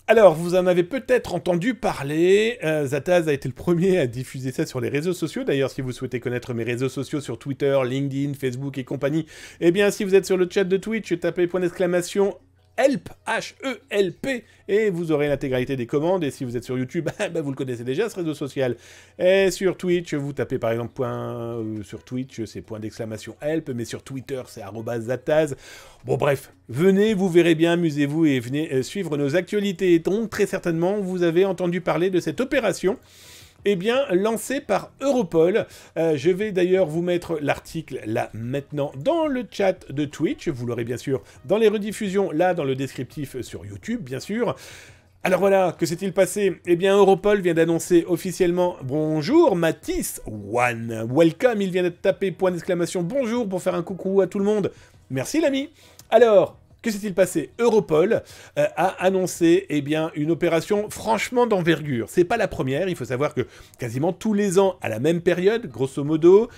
Alors, vous en avez peut-être entendu parler, Zataz a été le premier à diffuser ça sur les réseaux sociaux. D'ailleurs, si vous souhaitez connaître mes réseaux sociaux sur Twitter, LinkedIn, Facebook et compagnie, eh bien, si vous êtes sur le chat de Twitch, tapez point d'exclamation HELP, H-E-L-P, et vous aurez l'intégralité des commandes. Et si vous êtes sur YouTube, vous le connaissez déjà, ce réseau social. Et sur Twitch, vous tapez par exemple sur Twitch, c'est point d'exclamation HELP, mais sur Twitter, c'est @Zataz. Bon bref, venez, vous verrez bien, amusez-vous et venez suivre nos actualités. Donc très certainement, vous avez entendu parler de cette opération lancée par Europol. Je vais d'ailleurs vous mettre l'article là maintenant dans le chat de Twitch. Vous l'aurez bien sûr dans les rediffusions là dans le descriptif sur YouTube bien sûr. Alors voilà, que s'est-il passé? Eh bien, Europol vient d'annoncer officiellement bonjour Mathis One, welcome, il vient de taper point d'exclamation bonjour pour faire un coucou à tout le monde. Merci l'ami. Alors, que s'est-il passé? Europol a annoncé une opération franchement d'envergure. C'est pas la première, il faut savoir que quasiment tous les ans, à la même période, grosso modo,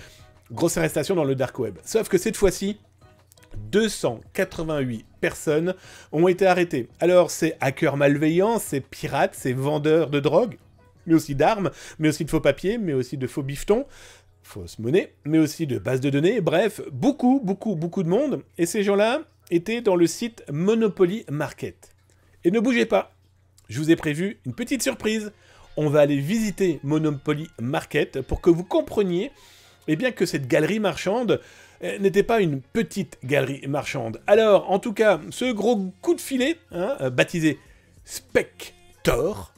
grosse arrestation dans le dark web. Sauf que cette fois-ci, 288 personnes ont été arrêtées. Alors c'est hackers malveillants, c'est pirates, c'est vendeurs de drogue, mais aussi d'armes, mais aussi de faux papiers, mais aussi de faux bifetons, fausses monnaies, mais aussi de bases de données, bref, beaucoup de monde. Et ces gens-là étaient dans le site Monopoly Market. Et ne bougez pas, je vous ai prévu une petite surprise. On va aller visiter Monopoly Market pour que vous compreniez que cette galerie marchande n'était pas une petite galerie marchande. Alors, en tout cas, ce gros coup de filet, baptisé Spector,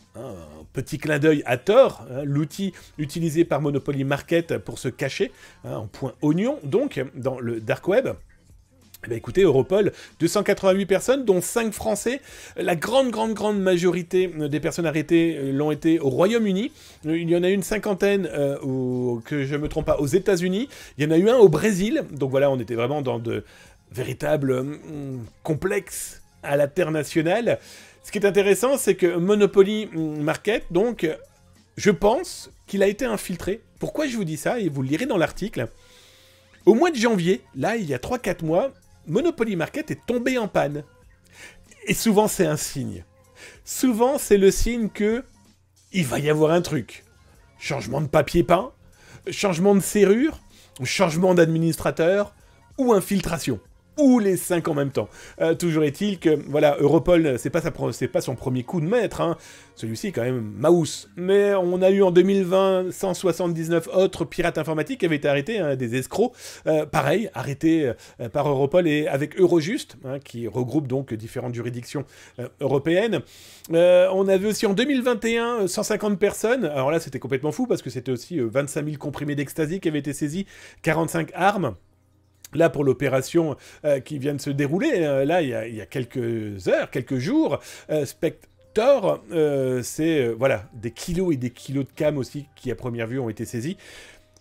petit clin d'œil à Tor, l'outil utilisé par Monopoly Market pour se cacher, en point oignon, donc, dans le dark web. Écoutez, Europol, 288 personnes, dont 5 Français. La grande majorité des personnes arrêtées l'ont été au Royaume-Uni. Il y en a une cinquantaine, que je ne me trompe pas, aux États-Unis. Il y en a eu un au Brésil. Donc voilà, on était vraiment dans de véritables complexes à l'international. Ce qui est intéressant, c'est que Monopoly Market, donc, je pense qu'il a été infiltré. Pourquoi je vous dis ça? Et vous le lirez dans l'article. Au mois de janvier, là, il y a 3-4 mois, Monopoly Market est tombé en panne. Et souvent, c'est un signe. Souvent, c'est le signe que il va y avoir un truc. Changement de papier peint, changement de serrure, changement d'administrateur, ou infiltration. Ou les 5 en même temps. Toujours est-il que, voilà, Europol, c'est pas son premier coup de maître, Celui-ci est quand même Maus. Mais on a eu en 2020 179 autres pirates informatiques qui avaient été arrêtés, des escrocs, pareil, arrêtés par Europol et avec Eurojust, qui regroupe donc différentes juridictions européennes. On avait aussi en 2021 150 personnes, alors là c'était complètement fou parce que c'était aussi 25 000 comprimés d'ecstasy qui avaient été saisis, 45 armes. Là, pour l'opération qui vient de se dérouler, là, il y a quelques heures, quelques jours, Spector, c'est, voilà, des kilos et des kilos de cam aussi, qui à première vue ont été saisis,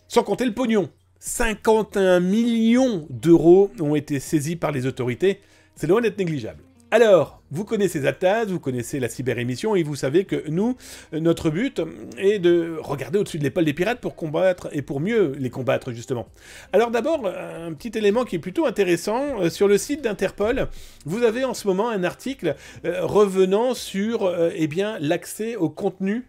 sans compter le pognon. 51 millions d'euros ont été saisis par les autorités, c'est loin d'être négligeable. Alors, vous connaissez Zataz, vous connaissez la cyberémission, et vous savez que nous, notre but est de regarder au-dessus de l'épaule des pirates pour combattre, et pour mieux les combattre, justement. Alors d'abord, un petit élément qui est plutôt intéressant, sur le site d'Interpol, vous avez en ce moment un article revenant sur l'accès au contenu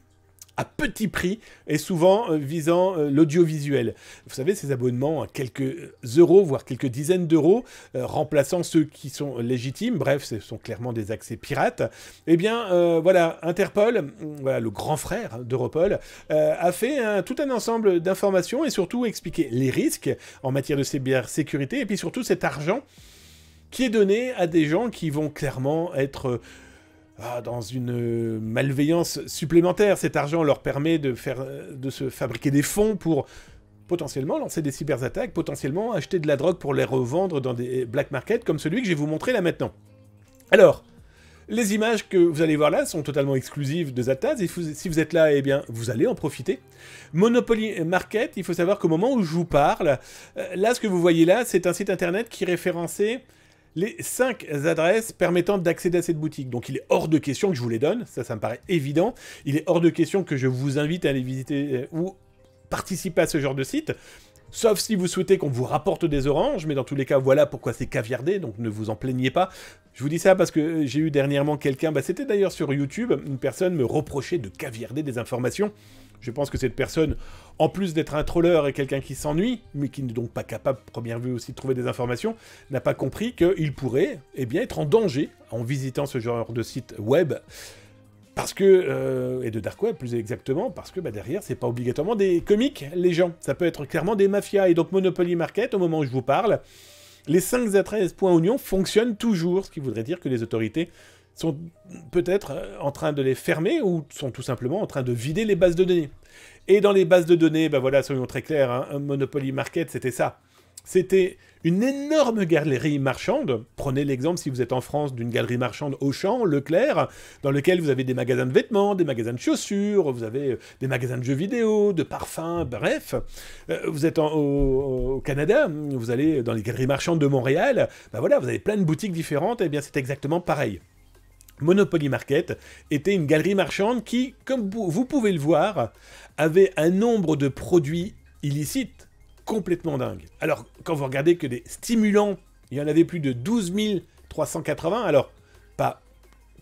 à petit prix, et souvent visant l'audiovisuel. Vous savez, ces abonnements à quelques euros, voire quelques dizaines d'euros, remplaçant ceux qui sont légitimes, bref, ce sont clairement des accès pirates. Voilà, Interpol, voilà, le grand frère d'Europol, a fait tout un ensemble d'informations, et surtout expliqué les risques en matière de cybersécurité, et puis surtout cet argent qui est donné à des gens qui vont clairement être dans une malveillance supplémentaire. Cet argent leur permet de se fabriquer des fonds pour potentiellement lancer des cyberattaques, potentiellement acheter de la drogue pour les revendre dans des black markets comme celui que je vais vous montrer là maintenant. Alors, les images que vous allez voir là sont totalement exclusives de Zataz, et si vous êtes là, vous allez en profiter. Monopoly Market, il faut savoir qu'au moment où je vous parle, là, ce que vous voyez là, c'est un site internet qui référençait les 5 adresses permettant d'accéder à cette boutique. Donc il est hors de question que je vous les donne, ça me paraît évident. Il est hors de question que je vous invite à aller visiter ou participer à ce genre de site. Sauf si vous souhaitez qu'on vous rapporte des oranges, mais dans tous les cas, voilà pourquoi c'est caviardé, donc ne vous en plaignez pas. Je vous dis ça parce que j'ai eu dernièrement quelqu'un, c'était d'ailleurs sur YouTube, une personne me reprochait de caviarder des informations. Je pense que cette personne, en plus d'être un troller et quelqu'un qui s'ennuie, mais qui n'est donc pas capable, première vue aussi, de trouver des informations, n'a pas compris qu'il pourrait être en danger en visitant ce genre de site web. Parce que, et de dark web plus exactement, parce que derrière, c'est pas obligatoirement des comiques, les gens. Ça peut être clairement des mafias. Et donc Monopoly Market, au moment où je vous parle, les 5 adresses .oignon fonctionnent toujours, ce qui voudrait dire que les autorités sont peut-être en train de les fermer ou sont tout simplement en train de vider les bases de données. Et dans les bases de données, voilà, soyons très clairs, un Monopoly Market, c'était ça. C'était une énorme galerie marchande. Prenez l'exemple, si vous êtes en France, d'une galerie marchande Auchan, Leclerc, dans lequel vous avez des magasins de vêtements, des magasins de chaussures, vous avez des magasins de jeux vidéo, de parfums, bref. Vous êtes au Canada, vous allez dans les galeries marchandes de Montréal, voilà, vous avez plein de boutiques différentes, et bien c'est exactement pareil. Monopoly Market était une galerie marchande qui, comme vous pouvez le voir, avait un nombre de produits illicites complètement dingue. Alors, quand vous regardez que des stimulants, il y en avait plus de 12 380, alors, pas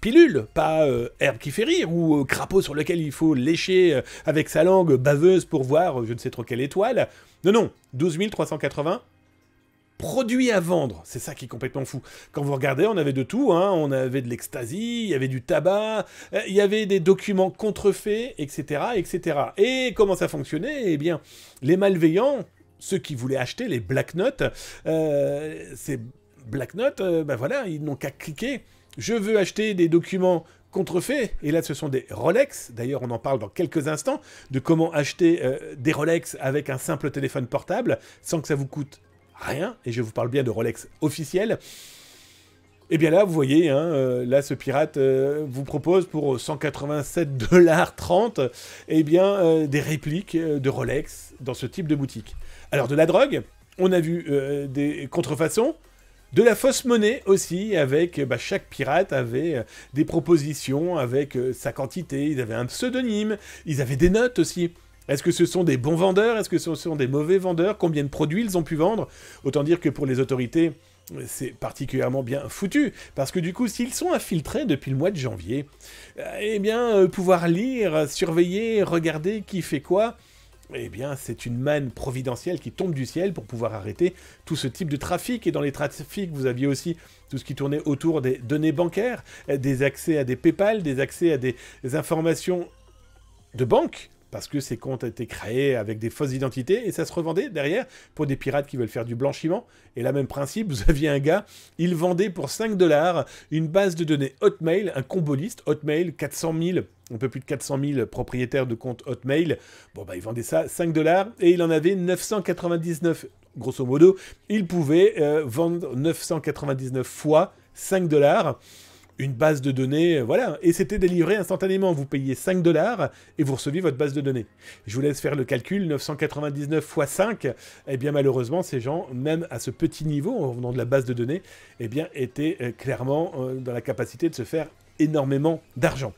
pilule, pas herbe qui fait rire, ou crapaud sur lequel il faut lécher avec sa langue baveuse pour voir je ne sais trop quelle étoile. Non, 12 380 produits à vendre, c'est ça qui est complètement fou. Quand vous regardez, on avait de tout, on avait de l'ecstasy, il y avait du tabac, il y avait des documents contrefaits, etc., etc. Et comment ça fonctionnait? Eh bien, les malveillants, ceux qui voulaient acheter les Black Notes, ces Black Notes, voilà, ils n'ont qu'à cliquer. Je veux acheter des documents contrefaits, et là ce sont des Rolex, d'ailleurs on en parle dans quelques instants, de comment acheter des Rolex avec un simple téléphone portable, sans que ça vous coûte rien, et je vous parle bien de Rolex officiel. Et bien là, vous voyez, là, ce pirate vous propose pour 187,30 $, des répliques de Rolex dans ce type de boutique. Alors, de la drogue, on a vu des contrefaçons, de la fausse monnaie aussi, avec chaque pirate avait des propositions avec sa quantité, ils avaient un pseudonyme, ils avaient des notes aussi. Est-ce que ce sont des bons vendeurs? Est-ce que ce sont des mauvais vendeurs? Combien de produits ils ont pu vendre? Autant dire que pour les autorités, c'est particulièrement bien foutu, parce que du coup, s'ils sont infiltrés depuis le mois de janvier, pouvoir lire, surveiller, regarder qui fait quoi, c'est une manne providentielle qui tombe du ciel pour pouvoir arrêter tout ce type de trafic. Et dans les trafics, vous aviez aussi tout ce qui tournait autour des données bancaires, des accès à des PayPal, des accès à des informations de banque, parce que ces comptes étaient créés avec des fausses identités, et ça se revendait derrière pour des pirates qui veulent faire du blanchiment. Et là, même principe, vous aviez un gars, il vendait pour 5 $ une base de données Hotmail, un comboliste Hotmail, 400 000, un peu plus de 400 000 propriétaires de comptes Hotmail. Il vendait ça 5 $, et il en avait 999, grosso modo. Il pouvait vendre 999 fois 5 $. Une base de données, voilà, et c'était délivré instantanément. Vous payez 5 $ et vous receviez votre base de données. Je vous laisse faire le calcul, 999 fois 5, malheureusement, ces gens, même à ce petit niveau, en venant de la base de données, étaient clairement dans la capacité de se faire énormément d'argent.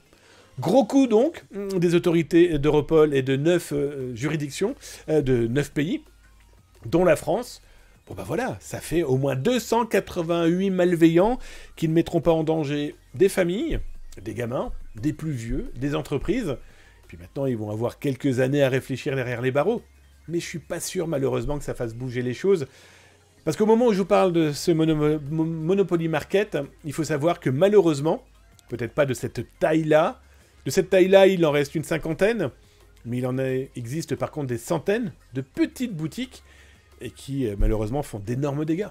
Gros coup donc, des autorités d'Europol et de 9 juridictions, de 9 pays, dont la France. Voilà, ça fait au moins 288 malveillants qui ne mettront pas en danger des familles, des gamins, des plus vieux, des entreprises. Puis maintenant, ils vont avoir quelques années à réfléchir derrière les barreaux. Mais je suis pas sûr, malheureusement, que ça fasse bouger les choses. Parce qu'au moment où je vous parle de ce Monopoly Market, il faut savoir que malheureusement, peut-être pas de cette taille-là, il en reste une cinquantaine, mais il en existe par contre des centaines de petites boutiques et qui malheureusement font d'énormes dégâts.